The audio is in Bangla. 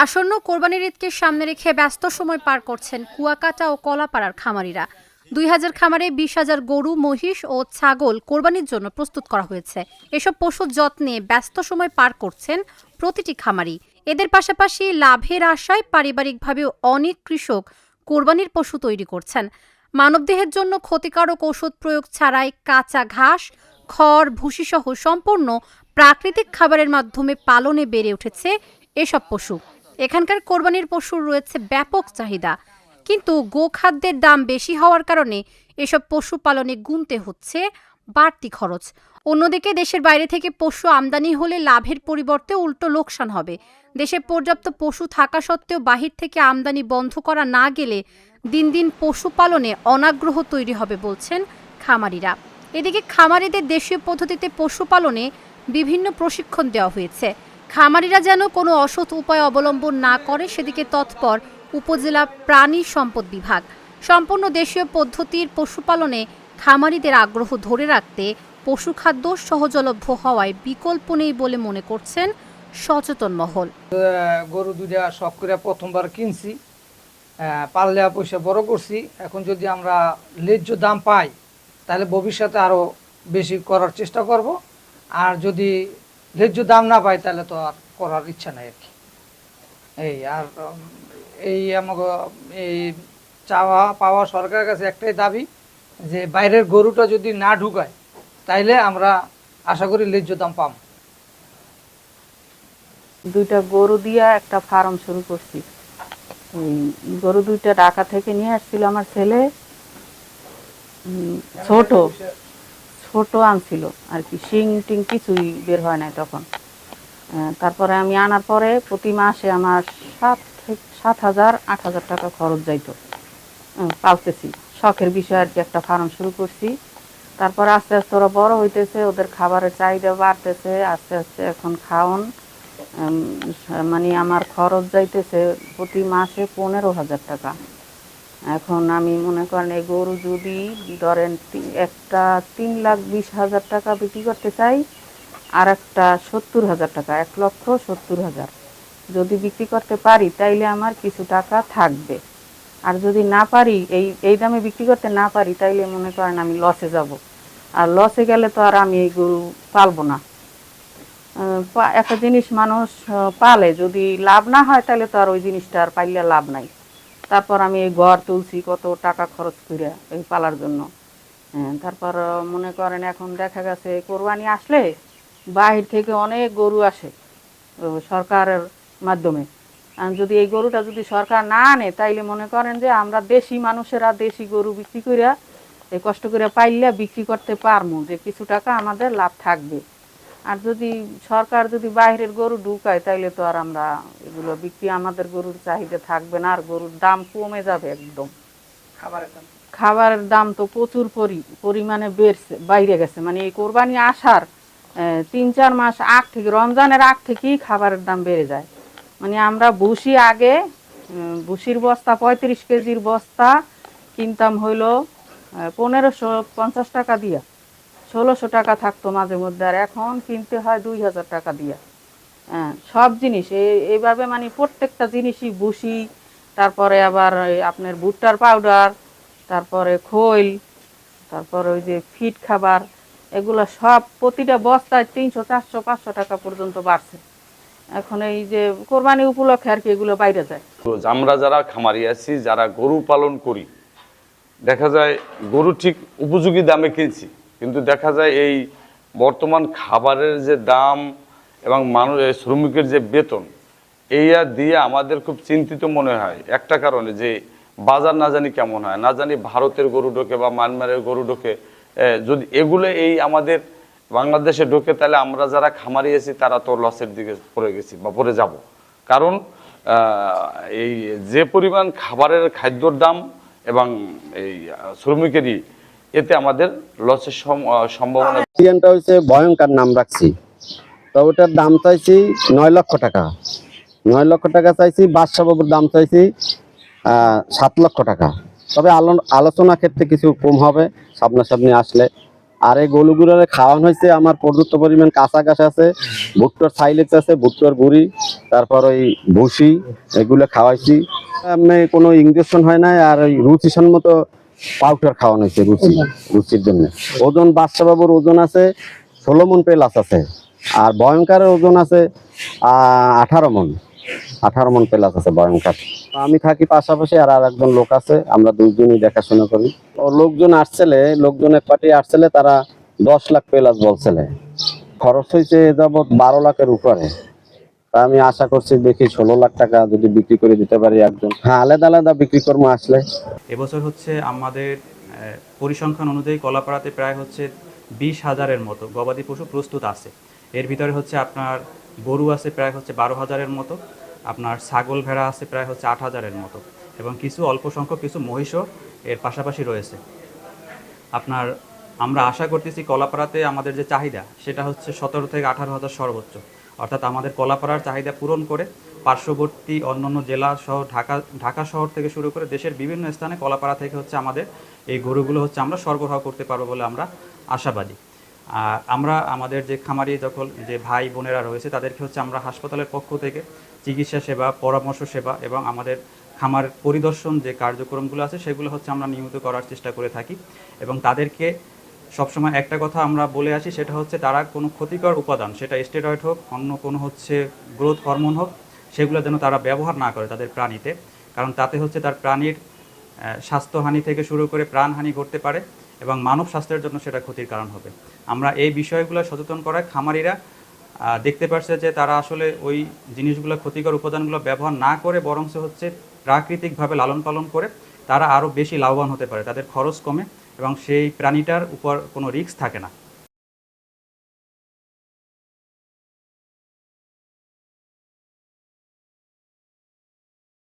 আসন্ন কোরবানির ঈদকে সামনে রেখে ব্যস্ত সময় পার করছেন কুয়াকাটা ও কলাপাড়ার খামারিরা। ২,০০০ খামারে ২০,০০০ গরু, মহিষ ও ছাগল কোরবানির জন্য প্রস্তুত করা হয়েছে। এসব পশুর যত্নে ব্যস্ত সময় পার করছেন প্রতিটি খামারি। এদের পাশাপাশি লাভের আশায় পারিবারিকভাবেও অনেক কৃষক কোরবানির পশু তৈরি করছেন। মানবদেহের জন্য ক্ষতিকারক ওষুধ প্রয়োগ ছাড়াই কাঁচা ঘাস, খড়, ভুসিসহ সম্পূর্ণ প্রাকৃতিক খাবারের মাধ্যমে পালনে বেড়ে উঠেছে এসব পশু। এখানকার কোরবানির পশুর রয়েছে ব্যাপক চাহিদা, কিন্তু গোখাদ্যের দাম বেশি হওয়ার কারণে এসব পশু পালনে গুনতে হচ্ছে বাড়তি খরচ। অন্যদিকে দেশের বাইরে থেকে পশু আমদানি হলে লাভের পরিবর্তে উল্টো লোকসান হবে। দেশে পর্যাপ্ত পশু থাকা সত্ত্বেও বাহির থেকে আমদানি বন্ধ করা না গেলে দিন দিন পশুপালনে অনাগ্রহ তৈরি হবে বলছেন খামারিরা। এদিকে খামারিদের দেশীয় পদ্ধতিতে পশুপালনে বিভিন্ন প্রশিক্ষণ দেওয়া হয়েছে। খামারিরা যেন কোনো অসৎ উপায় অবলম্বন না করে সেদিকে তৎপর উপজেলা প্রাণী সম্পদ বিভাগ। সম্পূর্ণ দেশীয় পদ্ধতির পশুপালনে খামারিদের আগ্রহ ধরে রাখতে পশুখাদ্য সহজলভ্য হওয়ায় বিকল্প নেই বলে মনে করছেন সচেতন মহল। গরু দুইটা শখ করে প্রথমবার কিনছি, পাললে পয়সা বড় করছি। এখন যদি আমরা ন্যায্য দাম পাই তাহলে ভবিষ্যতে আরো বেশি করার চেষ্টা করব। আর যদি ন্যায্য দাম না পাই তাহলে তো আর করার ইচ্ছা নাই আর কি। এই আমাকে এই চাওয়া পাওয়া সরকারের কাছে একটাই দাবি যে বাইরের গরুটা যদি না ঢুকায় তাইলে আমরা আশা করি ন্যায্য দাম পাব। দুইটা গরু দিয়া একটা ফার্ম শুরু করছি। গরু দুইটা ঢাকা থেকে নিয়ে আসছিল আমার ছেলে, ছোট ছোট আনছিল আর কি, শিং টিং কিছুই বের হয় নাই তখন। তারপরে আমি আনার পরে প্রতি মাসে আমার 7,000-8,000 টাকা খরচ যাইতো। পালতেছি, শখের বিষয় আর কি, একটা ফার্ম শুরু করছি। তারপরে আস্তে আস্তে ওরা বড় হইতেছে, ওদের খাবারের চাহিদা বাড়তেছে, আস্তে আস্তে এখন খাওন মানে আমার খরচ যাইতেছে প্রতি মাসে 15,000 টাকা। এখন আমি মনে করেন এই গরু যদি ধরেন একটা 3,20,000 টাকা বিক্রি করতে চাই, আর একটা 70,000 টাকা, 1,70,000 যদি বিক্রি করতে পারি তাইলে আমার কিছু টাকা থাকবে। আর যদি না পারি, এই দামে বিক্রি করতে না পারি, তাইলে মনে করেন আমি লসে যাব। আর লসে গেলে তো আর আমি এই গরু পালবো না। একটা জিনিস মানুষ পালে, যদি লাভ না হয় তাহলে তো আর ওই জিনিসটা আর পাইলে লাভ নাই। তারপর আমি এই ঘর তুলছি কত টাকা খরচ করে এই পালার জন্য। তারপর মনে করেন এখন দেখা গেছে কোরবানি আসলে বাহির থেকে অনেক গরু আসে সরকারের মাধ্যমে। যদি এই গরুটা যদি সরকার না আনে তাইলে মনে করেন যে আমরা দেশি মানুষেরা দেশি গরু বিক্রি করে এই কষ্ট করে পাইলে বিক্রি করতে পারবো, যে কিছু টাকা আমাদের লাভ থাকবে। আর যদি সরকার যদি বাইরের গরু ঢুকায় তাইলে তো আর আমরা এগুলো বিক্রি, আমাদের গরুর চাহিদা থাকবে না, আর গরুর দাম কমে যাবে একদম। খাবারের দাম তো প্রচুর পরিমাণে বাইরে গেছে। মানে এই কোরবানি আসার 3-4 মাস আগ থেকে, রমজানের আগ থেকেই খাবারের দাম বেড়ে যায়। মানে আমরা ভুসি আগে ভুসির বস্তা 35 কেজির বস্তা কিনতাম হইলো 1,550 টাকা দিয়া, 1,600 টাকা থাকতো মাঝে মধ্যে, আর এখন কিনতে হয় 2,000 টাকা দিয়া। সব জিনিস এইভাবে মানে প্রত্যেকটা জিনিসই ভুসি, তারপরে আবার আপনার ভুট্টার পাউডার, তারপরে খৈল, তারপরে ওই যে ফিড খাবার, এগুলো সব প্রতিটা বস্তায় 300, 400, 500 টাকা পর্যন্ত বাড়ছে। এখন এই যে কোরবানি উপলক্ষে আর কি এগুলো বাইরে যায়। আমরা যারা খামারি আছি, যারা গরু পালন করি, দেখা যায় গরু ঠিক উপযোগী দামে কিনছি, কিন্তু দেখা যায় এই বর্তমান খাবারের যে দাম এবং মানুষ শ্রমিকের যে বেতন, এইয়া দিয়ে আমাদের খুব চিন্তিত মনে হয়। একটা কারণে যে বাজার না জানি কেমন হয়, না জানি ভারতের গরু ঢোকে বা মায়ানমারের গরু ঢোকে। যদি এগুলো এই আমাদের বাংলাদেশে ঢোকে তাহলে আমরা যারা খামারি আছি তারা তো লসের দিকে পড়ে গেছি বা পড়ে যাব। কারণ এই যে পরিমাণ খাবারের খাদ্যর দাম এবং এই শ্রমিকেরই, এতে আমাদের লসের সম্ভাবনা। চিকেনটা হচ্ছে ভয়ঙ্কর নাম রাখছি, তো ওটার দাম চাইছি 9 লক্ষ টাকা। 9 লক্ষ টাকা চাইছি। বাদশাবাবুর দাম চাইছি 7 লক্ষ টাকা। তবে আলোচনা ক্ষেত্রে কিছু কম হবে সামনাসামনি আসলে। আর এই গরুগুলোর খাওয়ানো হয়েছে আমার পর্যাপ্ত পরিমাণ কাঁচা ঘাস আছে, ভুট্টার সাইলেজ আছে, ভুট্টার গুঁড়ি, তারপর ওই ভুসি এগুলো খাওয়াইছি। এমনি কোনো ইঞ্জেকশন হয় না, আর ওই রুচি সম্মত পাউডার খাওয়ানো হয়েছে রুচির জন্য। ওজন বাদশা বাবুর ওজন আছে 16 মন প্লাস আছে, আর ভয়ঙ্করের ওজন আছে 18 মন প্লাস আছে ভয়ঙ্কর। আমি থাকি পাশাপাশি, আর একজন লোক আছে, আমরা দুইজনই দেখাশোনা করি। ও লোকজনের পার্টি আসছিলে, তারা 10 লাখ প্লাস বলছিলে। খরচ হয়েছে যাবৎ 12 লাখের উপরে। তা আমি আশা করছি দেখি 16 লাখ টাকা যদি বিক্রি করে দিতে পারি একজন। হ্যাঁ, আলাদা আলাদা বিক্রি করবো আসলে। এবছর হচ্ছে আমাদের পরিসংখ্যান অনুযায়ী কলাপাড়াতে প্রায় হচ্ছে 20,000-এর মতো গবাদি পশু প্রস্তুত আছে। এর ভিতরে হচ্ছে আপনার গরু আছে প্রায় হচ্ছে 12,000-এর মতো, আপনার ছাগল ভেড়া আছে প্রায় হচ্ছে 8,000-এর মতো, এবং কিছু অল্প সংখ্যক কিছু মহিষও এর পাশাপাশি রয়েছে। আপনার আমরা আশা করতেছি কলাপাড়াতে আমাদের যে চাহিদা সেটা হচ্ছে 17 থেকে 18,000 সর্বোচ্চ, অর্থাৎ আমাদের কলাপাড়ার চাহিদা পূরণ করে পার্শ্ববর্তী অন্যান্য জেলা সহ ঢাকা শহর থেকে শুরু করে দেশের বিভিন্ন স্থানে কলাপাড়া থেকে হচ্ছে আমাদের এই গরুগুলো হচ্ছে আমরা সরবরাহ করতে পারবো বলে আমরা আশাবাদী। আর আমরা আমাদের যে খামারি যে ভাই বোনেরা রয়েছে তাদেরকে হচ্ছে আমরা হাসপাতালের পক্ষ থেকে চিকিৎসা সেবা, পরামর্শ সেবা এবং আমাদের খামার পরিদর্শন যে কার্যক্রমগুলো আছে সেগুলো হচ্ছে আমরা নিয়মিত করার চেষ্টা করে থাকি। এবং তাদেরকে সবসময় একটা কথা আমরা বলে আসি, সেটা হচ্ছে তারা কোনো ক্ষতিকর উপাদান, সেটা স্টেরয়েড হোক, অন্য কোনো হচ্ছে গ্রোথ হরমোন হোক, সেগুলো যেন তারা ব্যবহার না করে তাদের প্রাণীতে, কারণ তাতে হচ্ছে তার প্রাণীর স্বাস্থ্যহানি থেকে শুরু করে প্রাণহানি ঘটতে পারে এবং মানব স্বাস্থ্যের জন্য সেটা ক্ষতির কারণ হবে। আমরা এই বিষয়গুলো সচেতন করায় খামারিরা দেখতে পারছে যে তারা আসলে ওই জিনিসগুলো, ক্ষতিকর উপাদানগুলো ব্যবহার না করে বরঞ্চ হচ্ছে প্রাকৃতিকভাবে লালন পালন করে তারা আরও বেশি লাভবান হতে পারে, তাদের খরচ কমে এবং সেই প্রাণীটার উপর কোনো রিস্ক থাকে না।